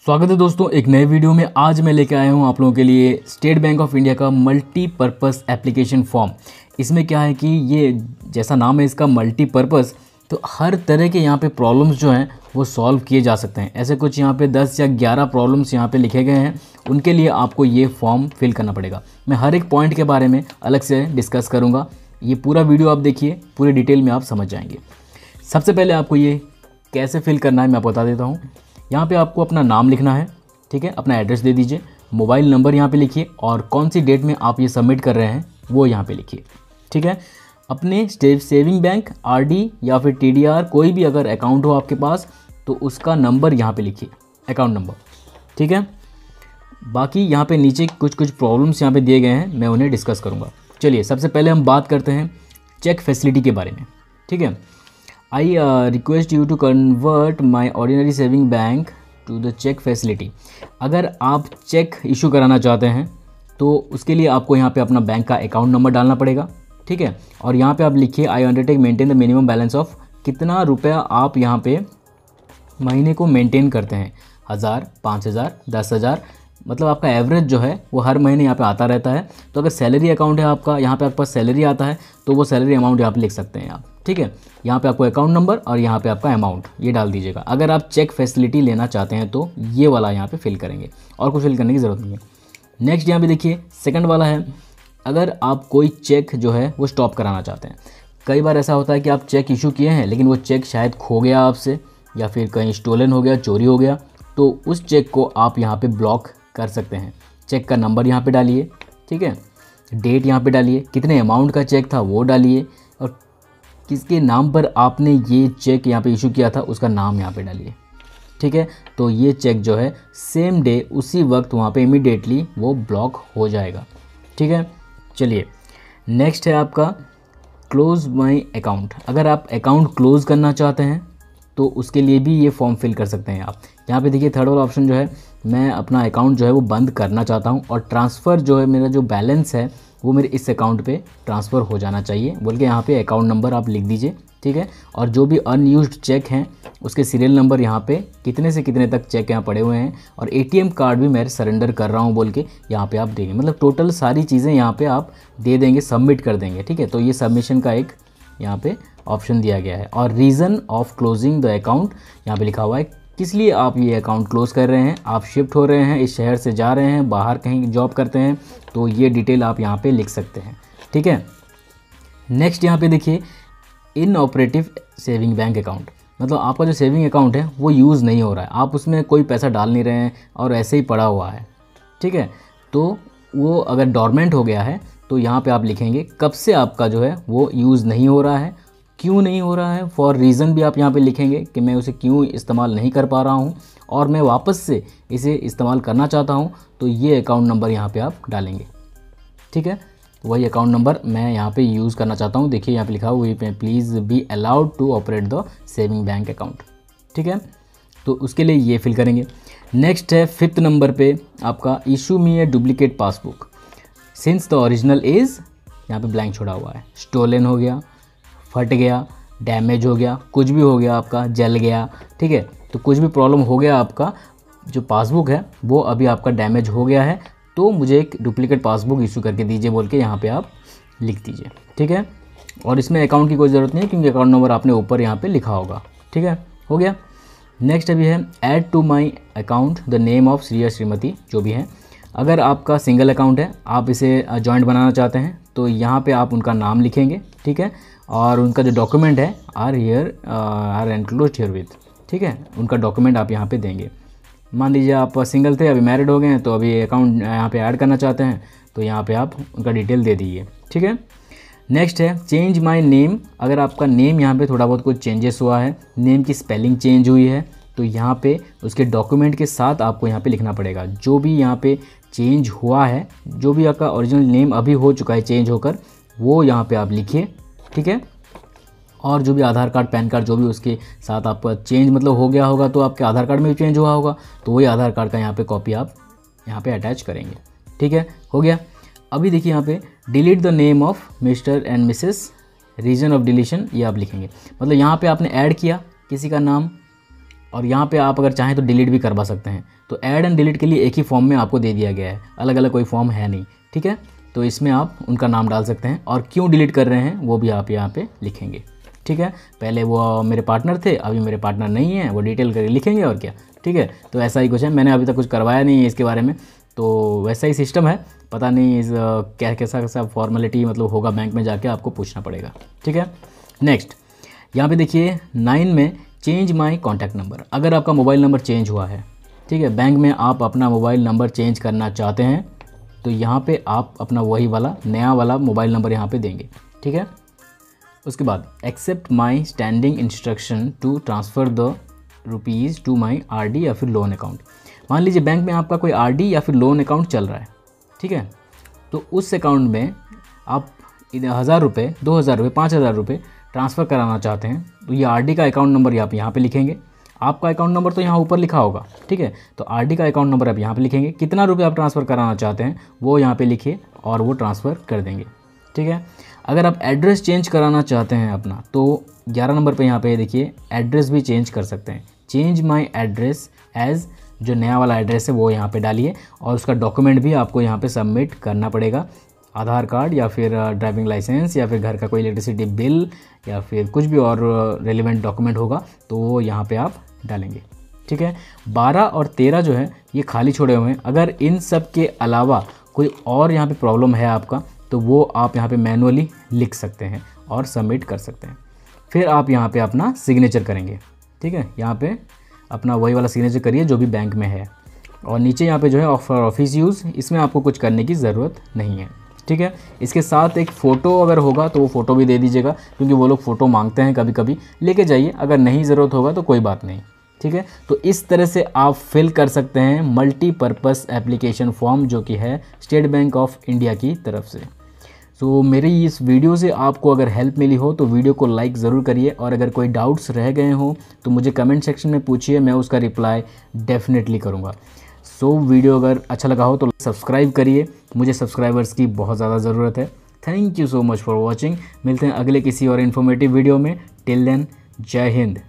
स्वागत है दोस्तों एक नए वीडियो में। आज मैं लेकर आया हूं आप लोगों के लिए स्टेट बैंक ऑफ इंडिया का मल्टीपर्पज़ एप्लीकेशन फॉर्म। इसमें क्या है कि ये जैसा नाम है इसका मल्टीपर्पज़, तो हर तरह के यहाँ पे प्रॉब्लम्स जो हैं वो सॉल्व किए जा सकते हैं। ऐसे कुछ यहाँ पे 10 या 11 प्रॉब्लम्स यहाँ पे लिखे गए हैं, उनके लिए आपको ये फॉर्म फिल करना पड़ेगा। मैं हर एक पॉइंट के बारे में अलग से डिस्कस करूँगा। ये पूरा वीडियो आप देखिए, पूरे डिटेल में आप समझ जाएंगे। सबसे पहले आपको ये कैसे फिल करना है मैं आपको बता देता हूँ। यहाँ पे आपको अपना नाम लिखना है, ठीक है, अपना एड्रेस दे दीजिए, मोबाइल नंबर यहाँ पे लिखिए और कौन सी डेट में आप ये सबमिट कर रहे हैं वो यहाँ पे लिखिए, ठीक है। अपने सेविंग बैंक, आरडी या फिर टीडीआर कोई भी अगर अकाउंट हो आपके पास तो उसका नंबर यहाँ पे लिखिए, अकाउंट नंबर, ठीक है। बाकी यहाँ पे नीचे कुछ प्रॉब्लम्स यहाँ पे दिए गए हैं, मैं उन्हें डिस्कस करूँगा। चलिए सबसे पहले हम बात करते हैं चेक फैसिलिटी के बारे में, ठीक है। I request you to convert my ordinary saving bank to the check facility। अगर आप चेक इशू कराना चाहते हैं तो उसके लिए आपको यहाँ पे अपना बैंक का अकाउंट नंबर डालना पड़ेगा, ठीक है। और यहाँ पे आप लिखिए I undertake maintain the minimum balance of, कितना रुपया आप यहाँ पे महीने को मेंटेन करते हैं, 1000, 5000, 10,000, मतलब आपका एवरेज जो है वो हर महीने यहाँ पे आता रहता है। तो अगर सैलरी अकाउंट है आपका, यहाँ पे आपके पास सैलरी आता है तो वो सैलरी अमाउंट यहाँ पे लिख सकते हैं आप, ठीक है। यहाँ पे आपको अकाउंट नंबर और यहाँ पे आपका अमाउंट ये डाल दीजिएगा। अगर आप चेक फैसिलिटी लेना चाहते हैं तो ये वाला यहाँ पे फिल करेंगे और कुछ फिल करने की ज़रूरत नहीं है। नेक्स्ट यहाँ पे देखिए सेकंड वाला है, अगर आप कोई चेक जो है वो स्टॉप कराना चाहते हैं। कई बार ऐसा होता है कि आप चेक इशू किए हैं लेकिन वो चेक शायद खो गया आपसे या फिर कहीं स्टोलन हो गया, चोरी हो गया, तो उस चेक को आप यहाँ पर ब्लॉक कर सकते हैं। चेक का नंबर यहाँ पे डालिए, ठीक है, डेट यहाँ पे डालिए, कितने अमाउंट का चेक था वो डालिए और किसके नाम पर आपने ये चेक यहाँ पे इशू किया था उसका नाम यहाँ पे डालिए, ठीक है। तो ये चेक जो है सेम डे उसी वक्त वहाँ पे इमीडिएटली वो ब्लॉक हो जाएगा, ठीक है। चलिए नेक्स्ट है आपका क्लोज माई अकाउंट। अगर आप अकाउंट क्लोज़ करना चाहते हैं तो उसके लिए भी ये फॉर्म फिल कर सकते हैं आप। यहाँ पे देखिए थर्ड वाला ऑप्शन जो है, मैं अपना अकाउंट जो है वो बंद करना चाहता हूँ और ट्रांसफ़र जो है मेरा जो बैलेंस है वो मेरे इस अकाउंट पे ट्रांसफ़र हो जाना चाहिए बोल के यहाँ पे अकाउंट नंबर आप लिख दीजिए, ठीक है। और जो भी अनयूज्ड चेक हैं उसके सीरियल नंबर यहाँ पे कितने से कितने तक चेक यहाँ पड़े हुए हैं और एटीएम कार्ड भी मैं सरेंडर कर रहा हूँ बोल के यहाँ पे आप देंगे। मतलब टोटल सारी चीज़ें यहाँ पे आप दे देंगे, सबमिट कर देंगे, ठीक है। तो ये सबमिशन का एक यहाँ पे ऑप्शन दिया गया है। और reason of closing the account यहाँ पे लिखा हुआ है, किस लिए आप ये अकाउंट क्लोज़ कर रहे हैं। आप शिफ्ट हो रहे हैं, इस शहर से जा रहे हैं, बाहर कहीं जॉब करते हैं, तो ये डिटेल आप यहाँ पे लिख सकते हैं, ठीक है। नेक्स्ट यहाँ पे देखिए इनऑपरेटिव सेविंग बैंक अकाउंट, मतलब आपका जो सेविंग अकाउंट है वो यूज़ नहीं हो रहा है, आप उसमें कोई पैसा डाल नहीं रहे हैं और ऐसे ही पड़ा हुआ है, ठीक है। तो वो अगर डॉर्मेंट हो गया है तो यहाँ पे आप लिखेंगे कब से आपका जो है वो यूज़ नहीं हो रहा है, क्यों नहीं हो रहा है, फॉर रीज़न भी आप यहाँ पे लिखेंगे कि मैं उसे क्यों इस्तेमाल नहीं कर पा रहा हूँ और मैं वापस से इसे इस्तेमाल करना चाहता हूँ। तो ये अकाउंट नंबर यहाँ पे आप डालेंगे, ठीक है। तो वही अकाउंट नंबर मैं यहाँ पे यूज़ करना चाहता हूँ। देखिए यहाँ पे लिखा हुआ है please be allowed to operate the saving bank account, ठीक है। तो उसके लिए ये फिल करेंगे। नेक्स्ट है फिफ्थ नंबर पे आपका issue me a duplicate passbook since the original is, यहाँ पे ब्लैंक छोड़ा हुआ है, स्टोलन हो गया, फट गया, डैमेज हो गया, कुछ भी हो गया आपका, जल गया, ठीक है। तो कुछ भी प्रॉब्लम हो गया, आपका जो पासबुक है वो अभी आपका डैमेज हो गया है, तो मुझे एक डुप्लीकेट पासबुक इशू करके दीजिए बोल के यहाँ पे आप लिख दीजिए, ठीक है। और इसमें अकाउंट की कोई ज़रूरत नहीं है क्योंकि अकाउंट नंबर आपने ऊपर यहाँ पे लिखा होगा, ठीक है, हो गया। नेक्स्ट अभी है add to my account the name of Shri या श्रीमती, जो भी है। अगर आपका सिंगल अकाउंट है, आप इसे जॉइंट बनाना चाहते हैं तो यहाँ पे आप उनका नाम लिखेंगे, ठीक है। और उनका जो डॉक्यूमेंट है आर एनक्लोज्ड हियर विथ, ठीक है, उनका डॉक्यूमेंट आप यहाँ पे देंगे। मान लीजिए आप सिंगल थे, अभी मैरिड हो गए हैं, तो अभी अकाउंट यहाँ पे ऐड करना चाहते हैं तो यहाँ पे आप उनका डिटेल दे दीजिए, ठीक है। नेक्स्ट है चेंज माय नेम। अगर आपका नेम यहाँ पे थोड़ा बहुत कुछ चेंजेस हुआ है, नेम की स्पेलिंग चेंज हुई है, तो यहाँ पे उसके डॉक्यूमेंट के साथ आपको यहाँ पे लिखना पड़ेगा। जो भी यहाँ पे चेंज हुआ है, जो भी आपका ओरिजिनल नेम अभी हो चुका है चेंज होकर, वो यहाँ पे आप लिखिए, ठीक है। और जो भी आधार कार्ड, पैन कार्ड जो भी उसके साथ आपका चेंज मतलब हो गया होगा, तो आपके आधार कार्ड में भी चेंज हुआ होगा, तो वही आधार कार्ड का यहाँ पे कॉपी आप यहाँ पे अटैच करेंगे, ठीक है, हो गया। अभी देखिए यहाँ पे delete the name of Mr and Mrs, reason of deletion ये आप लिखेंगे। मतलब यहाँ पे आपने ऐड किया किसी का नाम और यहाँ पे आप अगर चाहें तो डिलीट भी करवा सकते हैं। तो ऐड एंड डिलीट के लिए एक ही फॉर्म में आपको दे दिया गया है, अलग अलग कोई फॉर्म है नहीं, ठीक है। तो इसमें आप उनका नाम डाल सकते हैं और क्यों डिलीट कर रहे हैं वो भी आप यहाँ पे लिखेंगे, ठीक है। पहले वो मेरे पार्टनर थे, अभी मेरे पार्टनर नहीं है, वो डिटेल करके लिखेंगे और क्या, ठीक है। तो ऐसा ही कुछ है, मैंने अभी तक कुछ करवाया नहीं है इसके बारे में, तो वैसा ही सिस्टम है, पता नहीं इस कैसा फॉर्मेलिटी मतलब होगा, बैंक में जाके आपको पूछना पड़ेगा, ठीक है। नेक्स्ट यहाँ पे देखिए 9 में चेंज माय कॉन्टैक्ट नंबर। अगर आपका मोबाइल नंबर चेंज हुआ है, ठीक है, बैंक में आप अपना मोबाइल नंबर चेंज करना चाहते हैं, तो यहाँ पे आप अपना वही वाला नया वाला मोबाइल नंबर यहाँ पे देंगे, ठीक है। उसके बाद accept my standing instruction to transfer the rupees to my RD या फिर लोन अकाउंट। मान लीजिए बैंक में आपका कोई आरडी या फिर लोन अकाउंट चल रहा है, ठीक है, तो उस अकाउंट में आप 1000 रुपये, 2000 रुपये, 5000 रुपये ट्रांसफ़र कराना चाहते हैं, तो ये आरडी का अकाउंट नंबर आप यहाँ पे लिखेंगे। आपका अकाउंट नंबर तो यहाँ ऊपर लिखा होगा, ठीक है, तो आरडी का अकाउंट नंबर आप यहाँ पे लिखेंगे, कितना रुपये आप ट्रांसफ़र कराना चाहते हैं वो यहाँ पे लिखिए और वो ट्रांसफ़र कर देंगे, ठीक है। अगर आप एड्रेस चेंज कराना चाहते हैं अपना, तो 11 नंबर पे यहाँ पे देखिए एड्रेस भी चेंज कर सकते हैं। चेंज माय एड्रेस एज, जो नया वाला एड्रेस है वो यहाँ पे डालिए और उसका डॉक्यूमेंट भी आपको यहाँ पे सबमिट करना पड़ेगा, आधार कार्ड या फिर ड्राइविंग लाइसेंस या फिर घर का कोई इलेक्ट्रिसिटी बिल या फिर कुछ भी और रेलिवेंट डॉक्यूमेंट होगा तो वो यहाँ पे आप डालेंगे, ठीक है। 12 और 13 जो है ये खाली छोड़े हुए हैं। अगर इन सब के अलावा कोई और यहाँ पे प्रॉब्लम है आपका, तो वो आप यहाँ पे मैनुअली लिख सकते हैं और सबमिट कर सकते हैं। फिर आप यहाँ पे अपना सिग्नेचर करेंगे, ठीक है, यहाँ पे अपना वही वाला सिग्नेचर करिए जो भी बैंक में है। और नीचे यहाँ पे जो है फॉर ऑफिस यूज़, इसमें आपको कुछ करने की ज़रूरत नहीं है, ठीक है। इसके साथ एक फ़ोटो अगर होगा तो वो फ़ोटो भी दे दीजिएगा, क्योंकि वो लोग फ़ोटो मांगते हैं कभी कभी, लेके जाइए, अगर नहीं ज़रूरत होगा तो कोई बात नहीं, ठीक है। तो इस तरह से आप फिल कर सकते हैं मल्टीपर्पज़ एप्लीकेशन फॉर्म जो कि है स्टेट बैंक ऑफ इंडिया की तरफ से। तो मेरी इस वीडियो से आपको अगर हेल्प मिली हो तो वीडियो को लाइक ज़रूर करिए, और अगर कोई डाउट्स रह गए हो तो मुझे कमेंट सेक्शन में पूछिए, मैं उसका रिप्लाई डेफिनेटली करूँगा। सो वीडियो अगर अच्छा लगा हो तो सब्सक्राइब करिए, मुझे सब्सक्राइबर्स की बहुत ज़्यादा ज़रूरत है। Thank you so much for watching. मिलते हैं अगले किसी और इन्फॉर्मेटिव वीडियो में। टिल देन, जय हिंद।